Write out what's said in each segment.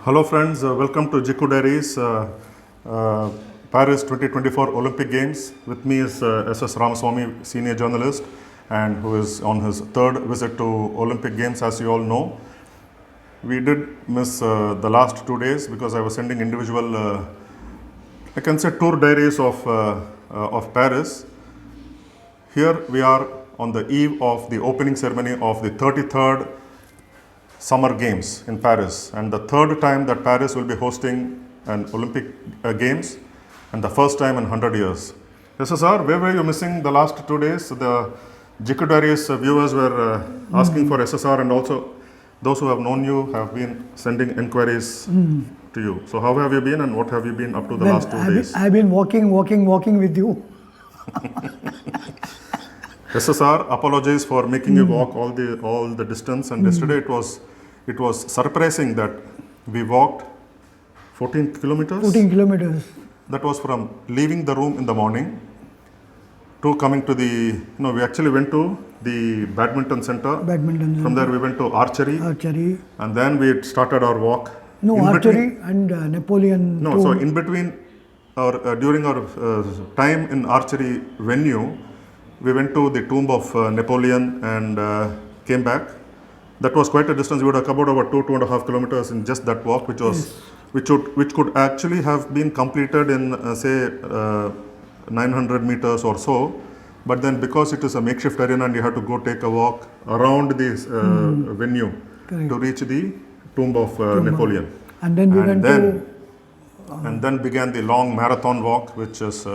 Hello friends, welcome to Jiku Diaries, Paris 2024 Olympic Games. With me is SS Ramaswamy, senior journalist, and who is on his third visit to Olympic Games, as you all know. We did miss the last 2 days because I was sending individual, I can say, tour diaries of Paris. Here we are on the eve of the opening ceremony of the 33rd Summer Games in Paris, and the third time that Paris will be hosting an Olympic Games, and the first time in 100 years. SSR, where were you missing the last 2 days? The Jiku Diaries viewers were asking for SSR, and also those who have known you have been sending inquiries to you. So how have you been, and what have you been up to the last 2 days? I've been walking with you. SSR, apologies for making you walk all the distance, and yesterday it was surprising that we walked 14 kilometers. 14 kilometers. That was from leaving the room in the morning to coming to we actually went to the badminton center. From there we went to archery. And then we started our walk. Archery and Napoleon. So in between during our time in archery venue, we went to the tomb of Napoleon and came back. That was quite a distance. We would have covered over 2.5 kilometers in just that walk, which could actually have been completed in say 900 meters or so. But then because it is a makeshift arena and you have to go take a walk around this venue to reach the tomb of Napoleon. And then and then began the long marathon walk, which is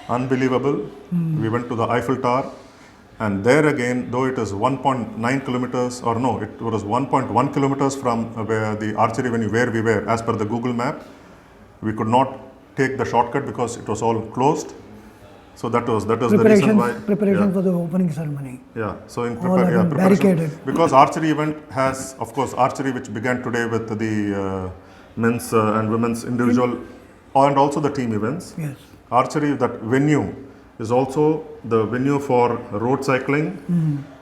unbelievable. We went to the Eiffel Tower. And there again, though it is 1.9 kilometers, or no, it was 1.1 kilometers from where the archery venue where we were, as per the Google map, we could not take the shortcut because it was all closed. So that was the reason why. Preparation for the opening ceremony. Yeah, so in preparation. Barricaded. Because archery event has, of course, archery which began today with the men's and women's individual and also the team events. Yes. Archery, that venue, is also the venue for road cycling,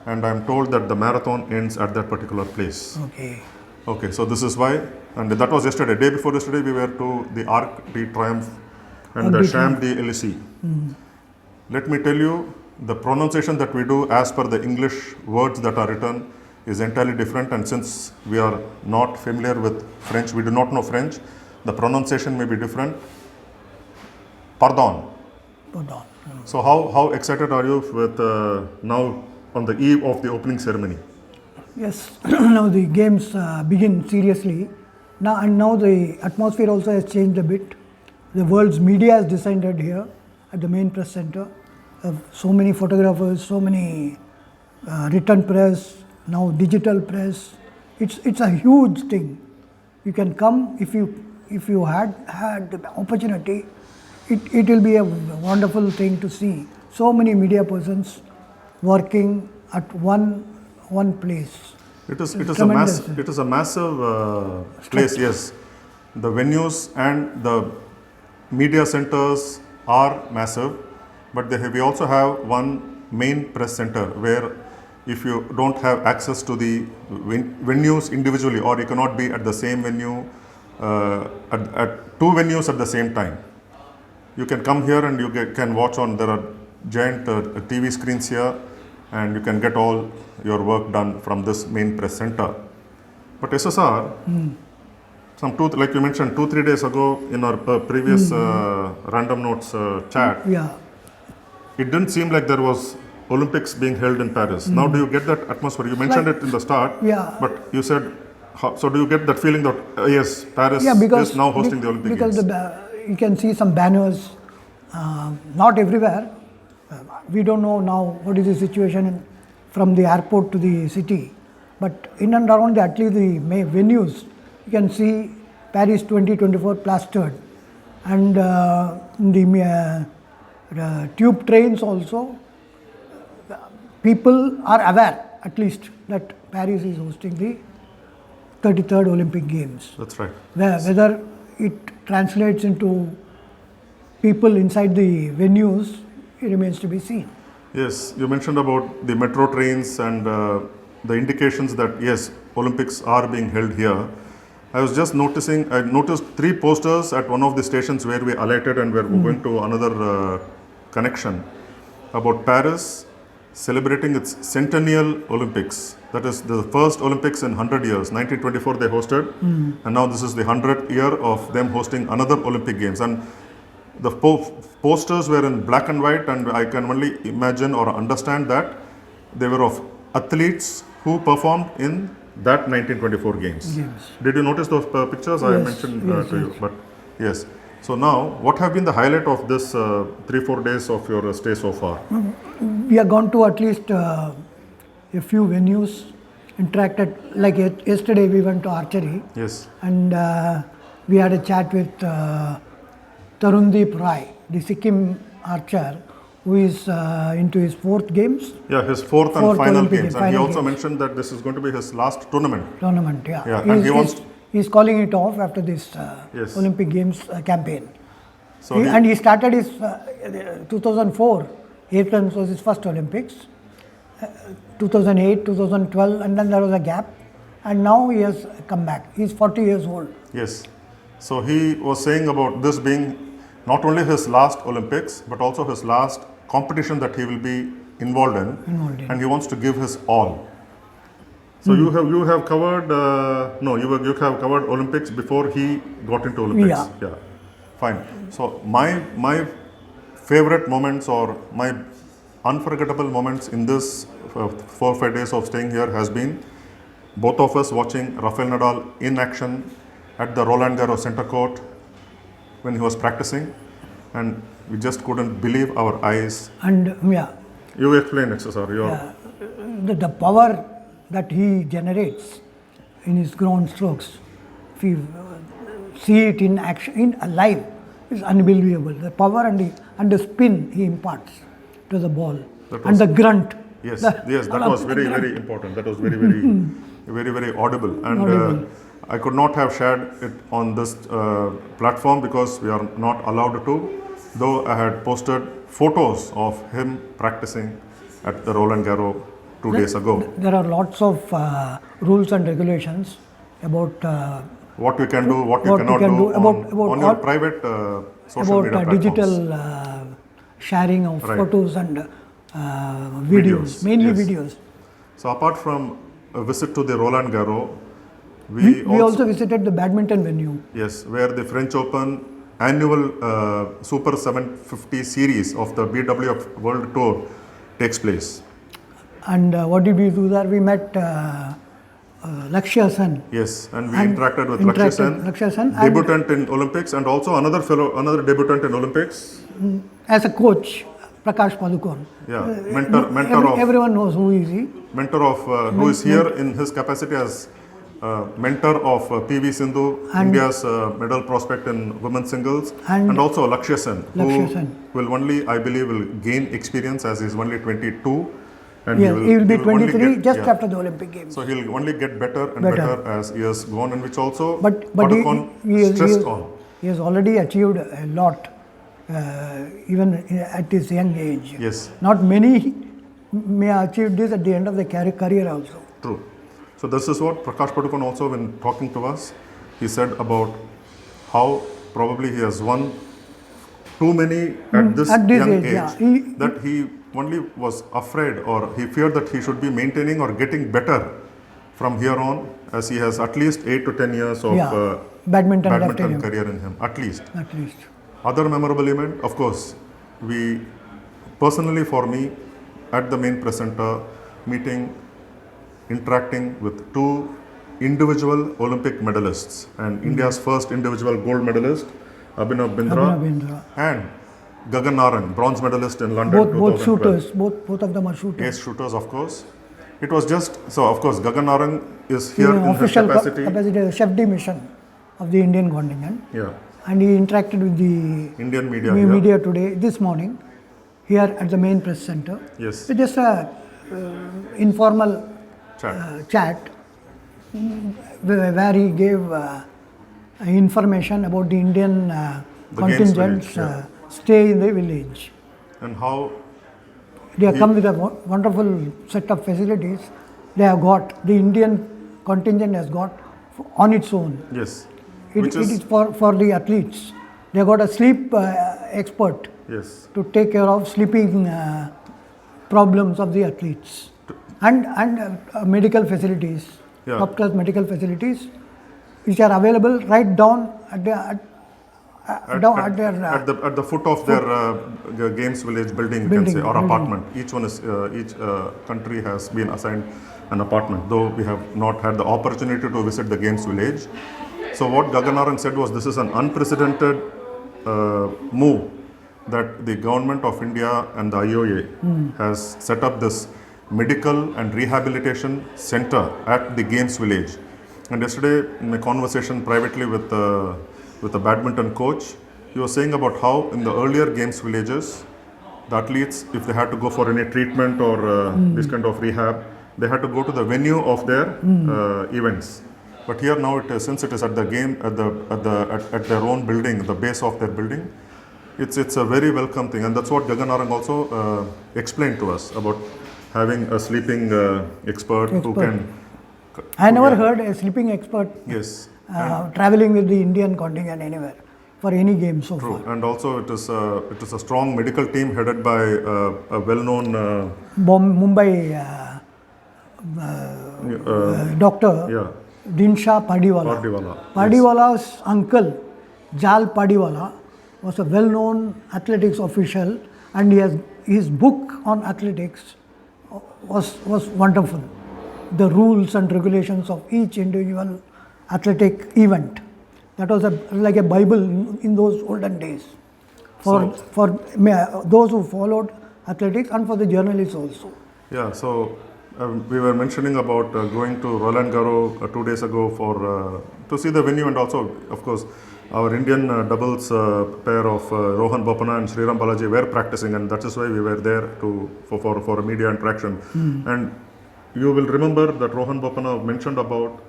and I'm told that the marathon ends at that particular place. Okay, so this is why, and that was yesterday. Day before yesterday, we were to the Arc de Triomphe and the Champs d'Elysees. Let me tell you, the pronunciation that we do as per the English words that are written is entirely different, and since we are not familiar with French, we do not know French, the pronunciation may be different. Pardon. So how excited are you with now on the eve of the opening ceremony? Yes, now the games begin seriously. Now the atmosphere also has changed a bit. The world's media has descended here at the main press center. So many photographers, so many written press, now digital press. It's a huge thing. You can come if you had the opportunity. It will be a wonderful thing to see. So many media persons working at one place. It is a massive place. Yes, the venues and the media centers are massive, but we also have one main press center where if you don't have access to the venues individually, or you cannot be at the same venue at two venues at the same time, you can come here and you can watch there are giant TV screens here, and you can get all your work done from this main press center. But SSR, like you mentioned, 2-3 days ago in our previous random notes chat, it didn't seem like there was Olympics being held in Paris. Now do you get that atmosphere? You mentioned it in the start, but you said, so do you get that feeling that yes, Paris is now hosting the Olympic Games? Because you can see some banners, not everywhere. We don't know now what is the situation from the airport to the city, but in and around at least the venues, you can see Paris 2024 plastered, and the tube trains also. People are aware, at least, that Paris is hosting the 33rd Olympic Games. That's right. Whether it translates into people inside the venues, it remains to be seen. Yes, you mentioned about the metro trains and the indications that yes, Olympics are being held here. I was just noticing, I noticed 3 posters at one of the stations where we alighted and we're going to another connection about Paris celebrating its centennial Olympics. That is the first Olympics in 100 years. 1924 they hosted, and now this is the 100th year of them hosting another Olympic Games. And the posters were in black and white, and I can only imagine or understand that they were of athletes who performed in that 1924 games. Did you notice those pictures? I Yes, mentioned yes, to you, but yes. So now, what have been the highlight of this 3-4 days of your stay so far? We have gone to at least a few venues, interacted. Like yesterday, we went to archery. Yes. And we had a chat with Tarundeep Rai, the Sikkim archer, who is into his 4th games. Yeah, his fourth and Fourth final Olympic games. and And he final also games. mentioned that this is going to be his last tournament. Yeah. Yeah, and he wants. He's calling it off after this Yes. Olympic Games campaign. So And he started his 2004, Athens was his first Olympics, 2008, 2012, and then there was a gap. And now he has come back. He's 40 years old. Yes. So he was saying about this being not only his last Olympics, but also his last competition that he will be involved in. And he wants to give his all. So you have covered you have covered Olympics before he got into Olympics. Yeah. Fine. So my favorite moments or my unforgettable moments in this 4-5 days of staying here has been both of us watching Rafael Nadal in action at the Roland Garros center court when he was practicing, and we just couldn't believe our eyes. And You explain it, sir. the power that he generates in his ground strokes, if you see it in action, in alive, is unbelievable. The power and the spin he imparts to the ball, and the grunt. Yes, that was very, very important. That was very, very, very audible. And I could not have shared it on this platform because we are not allowed to, though I had posted photos of him practicing at the Roland Garros 2 days ago. There are lots of rules and regulations about what we can do, what we cannot do on your private social media platforms. Digital sharing of photos and videos, mainly videos. So apart from a visit to the Roland Garros, we also visited the badminton venue. Yes, where the French Open annual Super 750 series of the BWF World Tour takes place. And what did we do there? We met Lakshya Sen. Yes, and we interacted with Lakshya Sen, debutant in Olympics, and also another debutant in Olympics. As a coach, Prakash Padukone. Yeah, mentor of. Everyone knows who is he. Mentor of who is here in his capacity as mentor of PV Sindhu, India's medal prospect in women's singles, and also Lakshya Sen, who will only, I believe, will gain experience as he is only 22. And he will be 23 just after the Olympic Games. So he'll only get better and better as years go on, and which also but Padukone stressed on. He has already achieved a lot, even at his young age. Yes. Not many may achieve this at the end of their career also. True. So this is what Prakash Padukone also, when talking to us, he said about how probably he has won too many at this young age, that he only was afraid, or he feared that he should be maintaining or getting better from here on, as he has at least 8 to 10 years of badminton career in him, at least. Other memorable event, of course, we personally, for me, at the main press center, interacting with 2 individual Olympic medalists, and India's first individual gold medalist, Abhinav Bindra, and Gagan Narang, bronze medalist in London. Both shooters, both of them are shooters. Ace shooters, of course. It was just, so of course, Gagan Narang is here in his capacity as chef de mission of the Indian contingent. Yeah. And he interacted with the Indian media today, this morning, here at the main press center. Yes. So just a informal chat where he gave information about the Indian contingent's stay in the village. And how they have come with a wonderful set of facilities. They have got, the Indian contingent has got on its own. Yes. It is for the athletes. They got a sleep expert Yes. to take care of sleeping problems of the athletes, and medical facilities, Yeah. top class medical facilities, which are available right down at their At the foot of their games village building, you can say, or apartment. Each one is each country has been assigned an apartment. Though we have not had the opportunity to visit the games village. So what Gagan Narang said was, this is an unprecedented move that the government of India and the IOA has set up this medical and rehabilitation center at the games village. And yesterday, in a conversation privately with a badminton coach, he was saying about how in the earlier games villages, the athletes, if they had to go for any treatment or this kind of rehab, they had to go to the venue of their events. But here now, since it is at the game at their own building, the base of their building, it's a very welcome thing, and that's what Gagan Narang also explained to us about having a sleeping expert who can. I never heard a sleeping expert Yes. traveling with the Indian contingent anywhere for any game so True, far. and also it is a strong medical team headed by a well-known Mumbai doctor yeah, Dinsha Padiwala. Pardiwala. Padiwala's uncle, Jal Padiwala, was a well-known athletics official, and his book on athletics was wonderful. The rules and regulations of each individual athletic event. That was like a Bible in those olden days for those who followed athletics and for the journalists also. Yeah, so we were mentioning about going to Roland Garros 2 days ago for to see the venue, and also, of course, our Indian doubles pair of Rohan Bopanna and Sriram Balaji were practicing, and that is why we were there for a media interaction. And you will remember that Rohan Bopanna mentioned about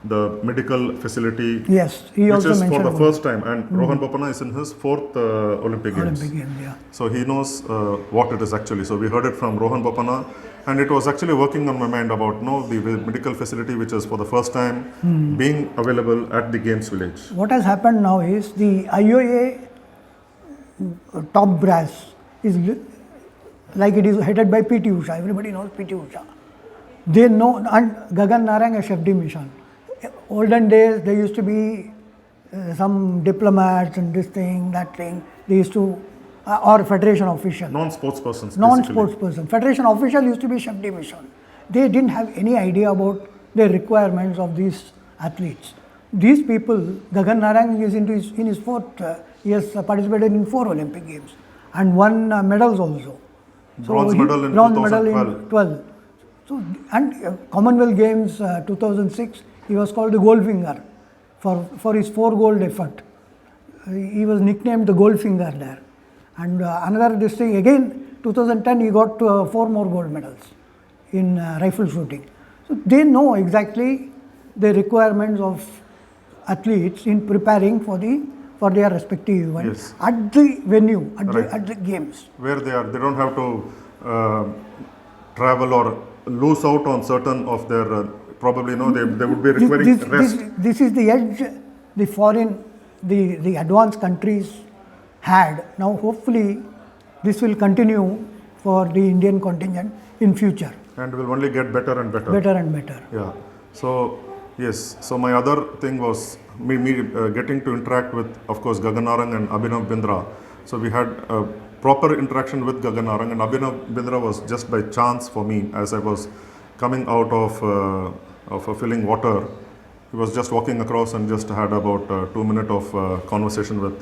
the medical facility, Yes, he which also is mentioned for the about first time, and Rohan Bopanna is in his 4th Olympic Games. Olympic Games, yeah. So he knows what it is actually. So we heard it from Rohan Bopanna, and it was actually working on my mind about the medical facility which is for the first time being available at the Games Village. What has happened now is the IOA top brass is like it is headed by PT Usha. Everybody knows PT Usha. They know, and Gagan Narang a chef de mission. Olden days, there used to be some diplomats and this thing, that thing. They used to, or federation official. Non-sports persons. Non-sports person. Federation official used to be chef de mission. They didn't have any idea about the requirements of these athletes. These people, Gagan Narang is in his 4th, he has participated in 4 Olympic Games and won medals also. Bronze medal in 2012. So, and Commonwealth Games 2006, he was called the Goldfinger for his 4 gold effort. He was nicknamed the Goldfinger there. And another this thing again, 2010 he got 4 more gold medals in rifle shooting. So they know exactly the requirements of athletes in preparing for their respective events at the venue, at the games. Where they are, they don't have to travel or lose out on certain of their probably they would be requiring rest. This is the edge the foreign, the advanced countries had. Now hopefully this will continue for the Indian contingent in future. And will only get better and better. Better and better. Yeah. So yes. So my other thing was me getting to interact with, of course, Gagan Narang and Abhinav Bindra. So we had a proper interaction with Gagan Narang, and Abhinav Bindra was just by chance for me as I was coming out of filling water. He was just walking across and just had about 2 minutes of conversation with